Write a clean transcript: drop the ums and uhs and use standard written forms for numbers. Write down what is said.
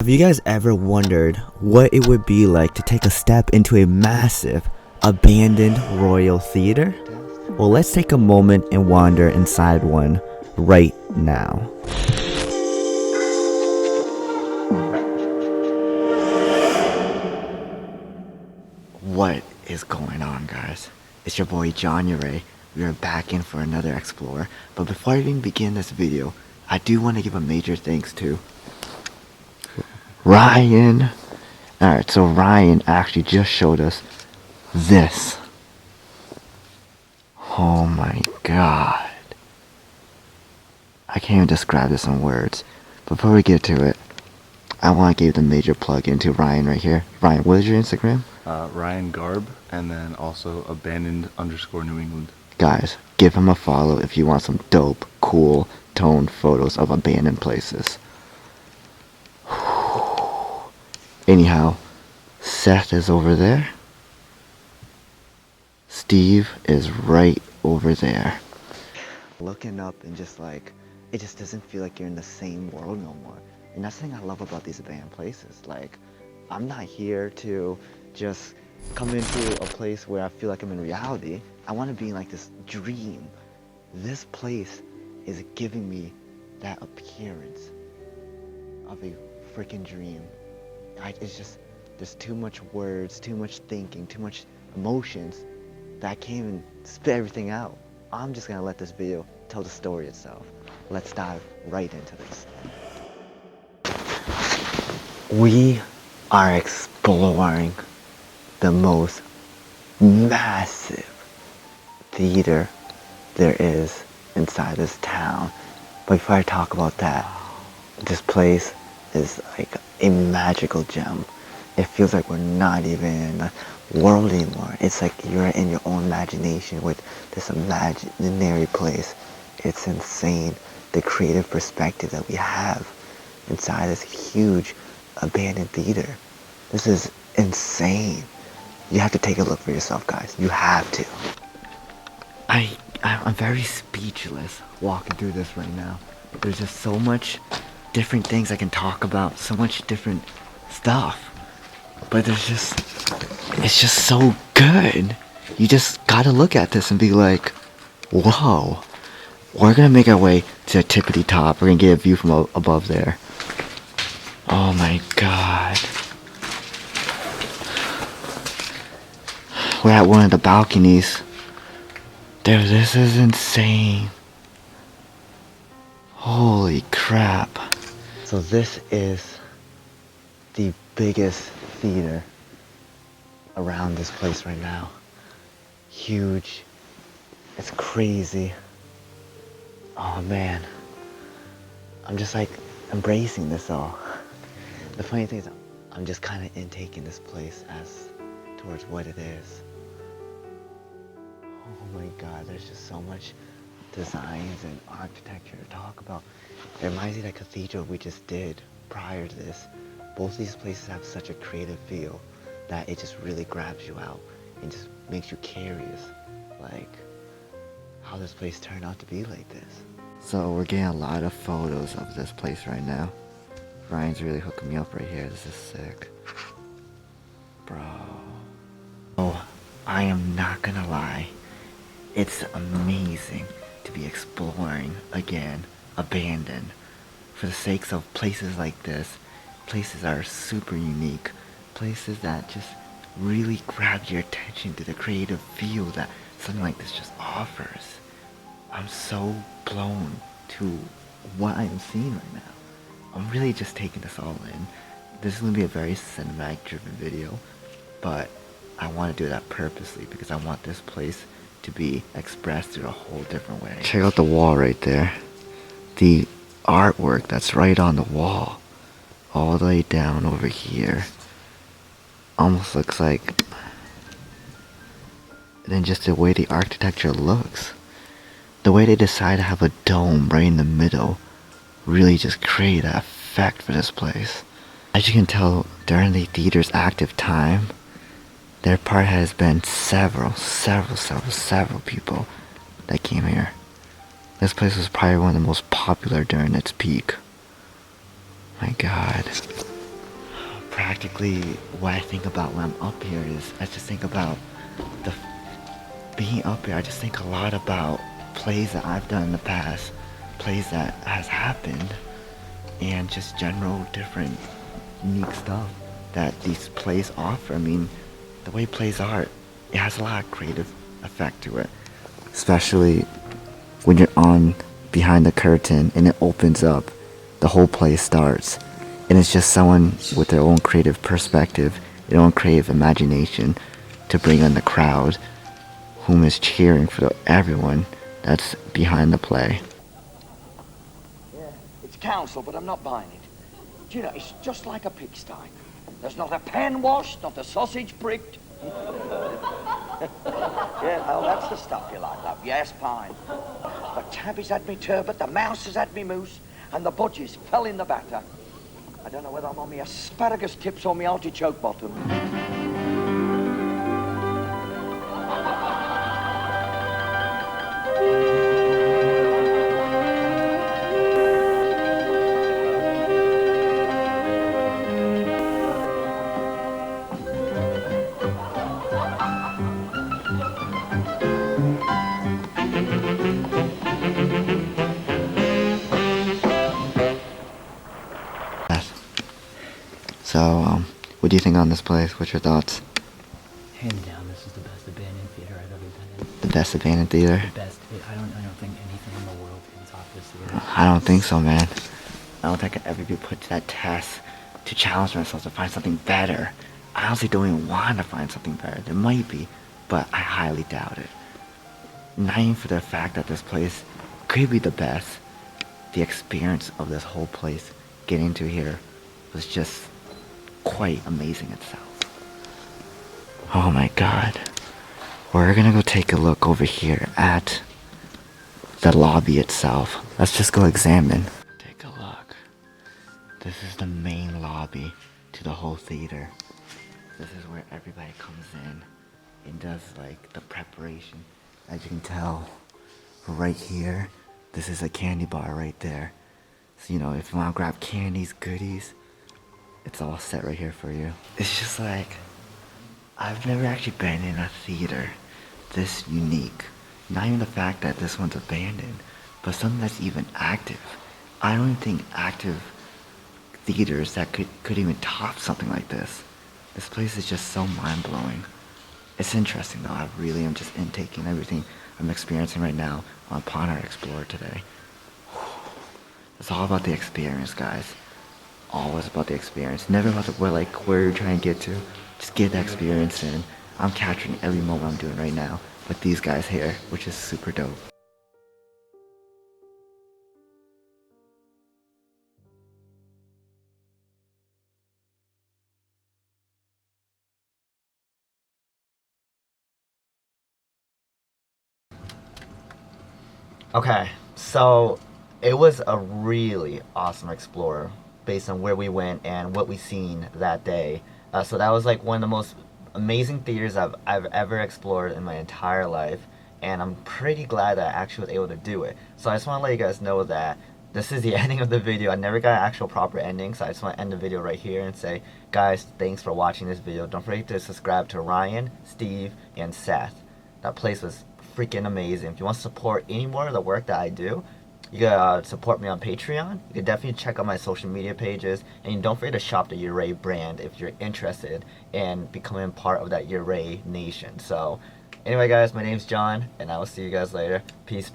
Have you guys ever wondered what it would be like to take a step into a massive, abandoned royal theater? Well, let's take a moment and wander inside one right now. What is going on, guys? It's your boy JohnInth. We are back in for another explore. But before I even begin this video, I do want to give a major thanks to Ryan. Alright, so Ryan actually just showed us this. Oh my god. I can't even describe this in words. Before we get to it, I want to give the major plug into Ryan right here. Ryan, what is your Instagram? Ryan Garb, and then also abandoned_New England. Guys, give him a follow if you want some dope, cool, toned photos of abandoned places. Anyhow, Seth is over there. Steve is right over there. Looking up and just like, it just doesn't feel like you're in the same world no more. And that's the thing I love about these abandoned places. Like, I'm not here to just come into a place where I feel like I'm in reality. I want to be in like this dream. This place is giving me that appearance of a freaking dream. It's just, there's too much words, too much thinking, too much emotions that I can't even spit everything out. I'm just gonna let this video tell the story itself. Let's dive right into this. We are exploring the most massive theater there is inside this town. But before I talk about that, this place is like a magical gem. It feels like we're not even in the world anymore. It's like you're in your own imagination with this imaginary place. It's insane, the creative perspective that we have inside this huge abandoned theater. This is insane. You have to take a look for yourself, guys. You have to. I'm very speechless walking through this right now. There's just so much different things I can talk about, so much different stuff. But it's just so good. You just gotta look at this and be like, whoa. We're gonna make our way to the tippity top. We're gonna get a view from above there. Oh my god. We're at one of the balconies. Dude, this is insane. Holy crap. So this is the biggest theater around this place right now. Huge. It's crazy. Oh man. I'm just like embracing this all. The funny thing is I'm just kind of intaking this place as towards what it is. Oh my god, there's just so much designs and architecture to talk about. It reminds me of that cathedral we just did prior to this. Both of these places have such a creative feel that it just really grabs you out and just makes you curious, like how this place turned out to be like this. So we're getting a lot of photos of this place right now. Ryan's really hooking me up right here. This is sick. Bro. Oh, I am not gonna lie. It's amazing to be exploring again, abandoned. For the sakes of places like this, places that are super unique, places that just really grab your attention to the creative feel that something like this just offers. I'm so blown to what I'm seeing right now. I'm really just taking this all in. This is going to be a very cinematic driven video, but I want to do that purposely because I want this place to be expressed in a whole different way. Check out the wall right there. The artwork that's right on the wall. All the way down over here. Almost looks like... And then just the way the architecture looks. The way they decide to have a dome right in the middle really just create that effect for this place. As you can tell, during the theater's active time, there probably has been several people that came here. This place was probably one of the most popular during its peak. My god. practically what I think about when I'm up here is I just think about the being up here. I just think a lot about plays that I've done in the past, plays that has happened, and just general different unique stuff that these plays offer. I mean, the way plays are, it has a lot of creative effect to it, especially when you're on behind the curtain and it opens up, the whole play starts, and it's just someone with their own creative perspective, their own creative imagination to bring in the crowd, whom is cheering for everyone that's behind the play. Yeah, it's council, but I'm not buying it. Do you know, it's just like a pigsty. There's not a pen washed, not a sausage pricked. Yeah, well, that's the stuff you like, love. Yes, pine. The tabby's had me turbot, the mouse has had me moose, and the budgies fell in the batter. I don't know whether I'm on me asparagus tips or me artichoke bottom. So, what do you think on this place? What's your thoughts? Hands down, this is the best abandoned theater I've ever been in. The best abandoned theater? The best. I don't think anything in the world can top this theater. I don't think so, man. I don't think I could ever be put to that test to challenge myself to find something better. I honestly don't even want to find something better. There might be, but I highly doubt it. Not even for the fact that this place could be the best. The experience of this whole place, getting to here, was just quite amazing itself. Oh my god. We're gonna go take a look over here at the lobby itself. Let's just go examine. Take a look. This is the main lobby to the whole theater. This is where everybody comes in and does like the preparation. As you can tell, right here, this is a candy bar right there. So, you know, if you want to grab candies, goodies, it's all set right here for you. It's just like, I've never actually been in a theater this unique. Not even the fact that this one's abandoned, but something that's even active. I don't think active theaters that could even top something like this. This place is just so mind-blowing. It's interesting though. I really am just intaking everything I'm experiencing right now upon our Explorer today. It's all about the experience, guys. Always about the experience. Never about where you're trying to get to. Just get the experience in. I'm capturing every moment I'm doing right now with these guys here, which is super dope. Okay, so it was a really awesome Explorer based on where we went and what we seen that day. So that was like one of the most amazing theaters I've ever explored in my entire life, and I'm pretty glad that I actually was able to do it. So I just want to let you guys know that this is the ending of the video. I never got an actual proper ending, so I just want to end the video right here and say, guys, thanks for watching this video. Don't forget to subscribe to Ryan, Steve, and Seth. That place was freaking amazing. If you want to support any more of the work that I do, you can support me on Patreon. You can definitely check out my social media pages, and don't forget to shop the Uray brand if you're interested in becoming part of that Uray nation. So anyway guys, my name's John, and I will see you guys later. Peace.